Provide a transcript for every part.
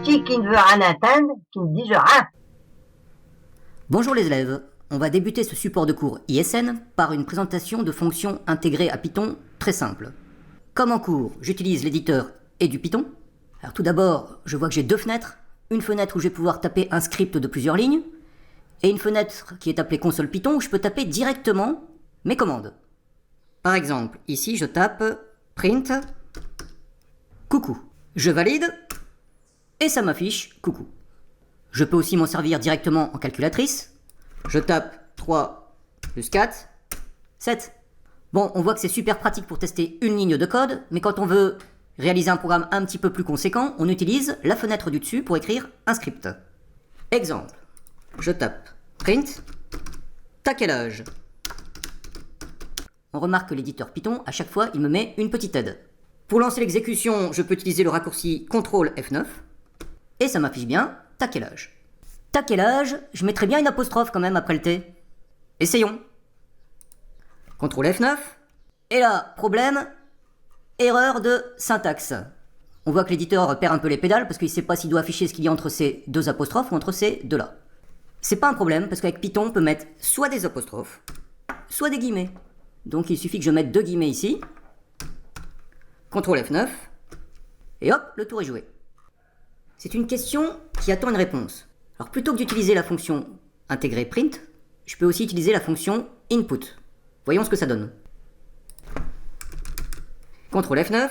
petit qui ne veut rien atteindre, qui ne dit rien. Bonjour les élèves, on va débuter ce support de cours ISN par une présentation de fonctions intégrées à Python très simple. Comme en cours, j'utilise l'éditeur et du Python. Alors tout d'abord, je vois que j'ai deux fenêtres. Une fenêtre où je vais pouvoir taper un script de plusieurs lignes, et une fenêtre qui est appelée console Python où je peux taper directement mes commandes. Par exemple, ici je tape print coucou. Je valide et ça m'affiche coucou. Je peux aussi m'en servir directement en calculatrice. Je tape 3 plus 4, 7. Bon, on voit que c'est super pratique pour tester une ligne de code, mais quand on veut réaliser un programme un petit peu plus conséquent, on utilise la fenêtre du dessus pour écrire un script. Exemple, je tape print, t'as quel âge? On remarque que l'éditeur Python, à chaque fois, il me met une petite aide. Pour lancer l'exécution, je peux utiliser le raccourci CTRL F9, et ça m'affiche bien t'as quel âge. T'as quel âge? Je mettrais bien une apostrophe quand même après le T. Essayons. CTRL F9, et là, problème, erreur de syntaxe. On voit que l'éditeur perd un peu les pédales parce qu'il ne sait pas s'il doit afficher ce qu'il y a entre ces deux apostrophes ou entre ces deux-là. C'est pas un problème parce qu'avec Python, on peut mettre soit des apostrophes, soit des guillemets. Donc il suffit que je mette deux guillemets ici. CTRL F9. Et hop, le tour est joué. C'est une question qui attend une réponse. Alors plutôt que d'utiliser la fonction intégrée print, je peux aussi utiliser la fonction input. Voyons ce que ça donne. CTRL F9.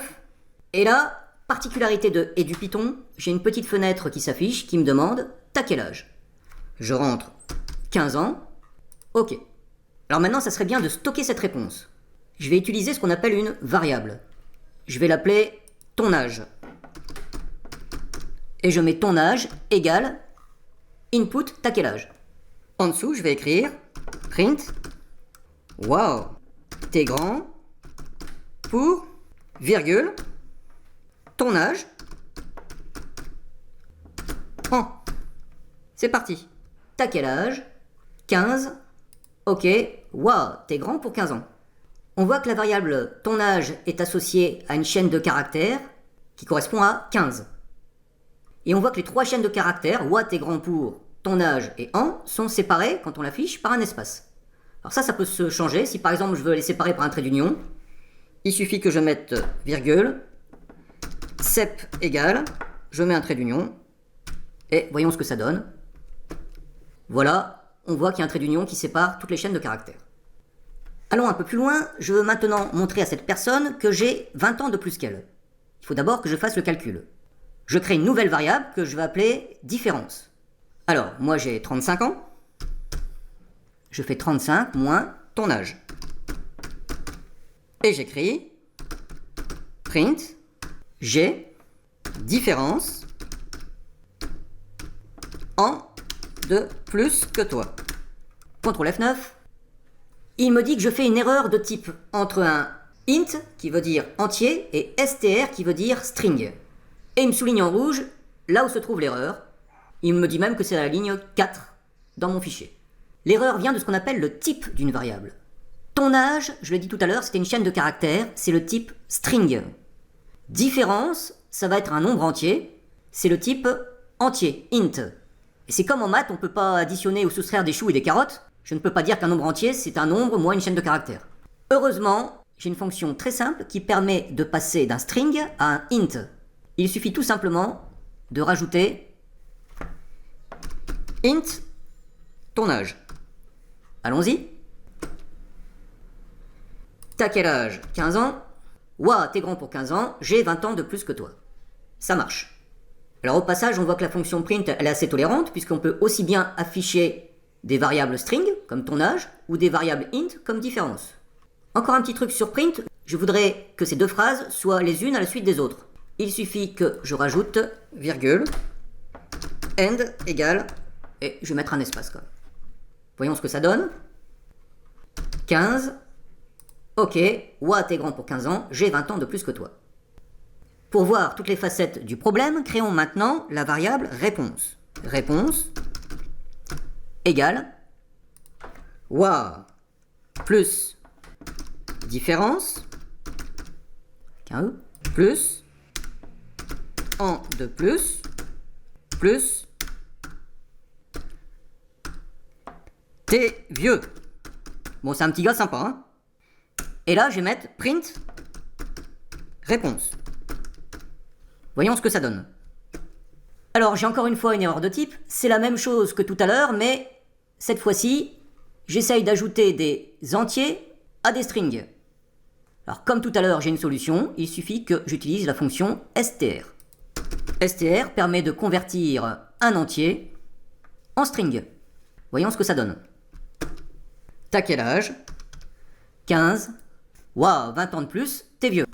Et là, particularité de et du Python, j'ai une petite fenêtre qui s'affiche qui me demande t'as quel âge? Je rentre 15 ans. Ok. Alors maintenant, ça serait bien de stocker cette réponse. Je vais utiliser ce qu'on appelle une variable. Je vais l'appeler ton âge. Et je mets ton âge égale input t'as quel âge. En dessous, je vais écrire print wow, t'es grand pour virgule ton âge en. C'est parti. T'as quel âge? 15. Ok. Wow, t'es grand pour 15 ans. On voit que la variable ton âge est associée à une chaîne de caractères qui correspond à 15. Et on voit que les trois chaînes de caractères, wow, t'es grand pour, ton âge et en, sont séparées quand on l'affiche par un espace. Alors ça peut se changer. Si par exemple je veux les séparer par un trait d'union, il suffit que je mette virgule, sep égale, je mets un trait d'union, et voyons ce que ça donne. Voilà, on voit qu'il y a un trait d'union qui sépare toutes les chaînes de caractères. Allons un peu plus loin, je veux maintenant montrer à cette personne que j'ai 20 ans de plus qu'elle. Il faut d'abord que je fasse le calcul. Je crée une nouvelle variable que je vais appeler différence. Alors, moi j'ai 35 ans. Je fais 35 moins ton âge. Et j'écris print j'ai différence en de plus que toi. CTRL F9. Il me dit que je fais une erreur de type entre un int qui veut dire entier et str qui veut dire string. Et il me souligne en rouge là où se trouve l'erreur. Il me dit même que c'est à la ligne 4 dans mon fichier. L'erreur vient de ce qu'on appelle le type d'une variable. Ton âge, je l'ai dit tout à l'heure, c'était une chaîne de caractères, c'est le type string. Différence, ça va être un nombre entier, c'est le type entier, int. Et c'est comme en maths, on ne peut pas additionner ou soustraire des choux et des carottes. Je ne peux pas dire qu'un nombre entier, c'est un nombre moins une chaîne de caractères. Heureusement, j'ai une fonction très simple qui permet de passer d'un string à un int. Il suffit tout simplement de rajouter int ton âge. Allons-y. T'as quel âge? 15 ans. Ouah, t'es grand pour 15 ans, j'ai 20 ans de plus que toi. Ça marche. Alors au passage, on voit que la fonction print, elle est assez tolérante, puisqu'on peut aussi bien afficher des variables string, comme ton âge, ou des variables int, comme différence. Encore un petit truc sur print, je voudrais que ces deux phrases soient les unes à la suite des autres. Il suffit que je rajoute virgule, end égale, et je vais mettre un espace quand même. Voyons ce que ça donne. 15. Ok, ouah, t'es grand pour 15 ans, j'ai 20 ans de plus que toi. Pour voir toutes les facettes du problème, créons maintenant la variable réponse. Réponse égale ouah plus différence plus en de plus plus. T'es vieux. Bon, c'est un petit gars sympa, hein. Et là, je vais mettre print réponse. Voyons ce que ça donne. Alors, j'ai encore une fois une erreur de type. C'est la même chose que tout à l'heure, mais cette fois-ci, j'essaye d'ajouter des entiers à des strings. Alors, comme tout à l'heure, j'ai une solution. Il suffit que j'utilise la fonction str. Str permet de convertir un entier en string. Voyons ce que ça donne. T'as quel âge? 15. Waouh, 20 ans de plus, t'es vieux.